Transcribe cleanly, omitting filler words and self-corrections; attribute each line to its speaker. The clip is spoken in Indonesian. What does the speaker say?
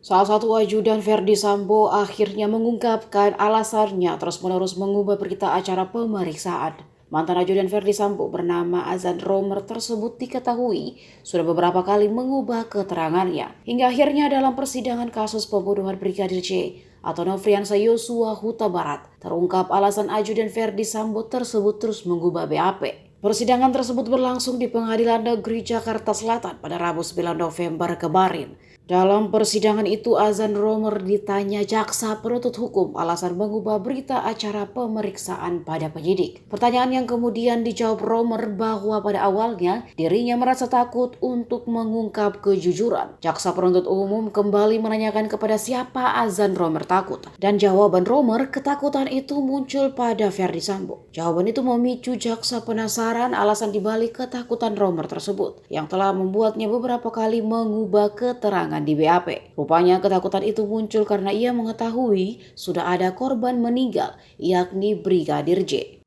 Speaker 1: Salah satu ajudan Verdi Sambo akhirnya mengungkapkan alasannya terus-menerus mengubah berita acara pemeriksaan. Mantan ajudan Verdi Sambo bernama Azan Romer tersebut diketahui sudah beberapa kali mengubah keterangannya. Hingga akhirnya dalam persidangan kasus pembunuhan Brigadir J atau Nofriansah Yosua Huta Barat, terungkap alasan ajudan Verdi Sambo tersebut terus mengubah BAP. Persidangan tersebut berlangsung di Pengadilan Negeri Jakarta Selatan pada Rabu 9 November kemarin. Dalam persidangan itu, Azan Romer ditanya jaksa penuntut hukum alasan mengubah berita acara pemeriksaan pada penyidik. Pertanyaan yang kemudian dijawab Romer bahwa pada awalnya dirinya merasa takut untuk mengungkap kejujuran. Jaksa penuntut umum kembali menanyakan kepada siapa Azan Romer takut. Dan jawaban Romer, ketakutan itu muncul pada Verdi Sambo. Jawaban itu memicu jaksa penasaran alasan dibalik ketakutan Romer tersebut, yang telah membuatnya beberapa kali mengubah keterangan di BAP. Rupanya ketakutan itu muncul karena ia mengetahui sudah ada korban meninggal, yakni Brigadir J.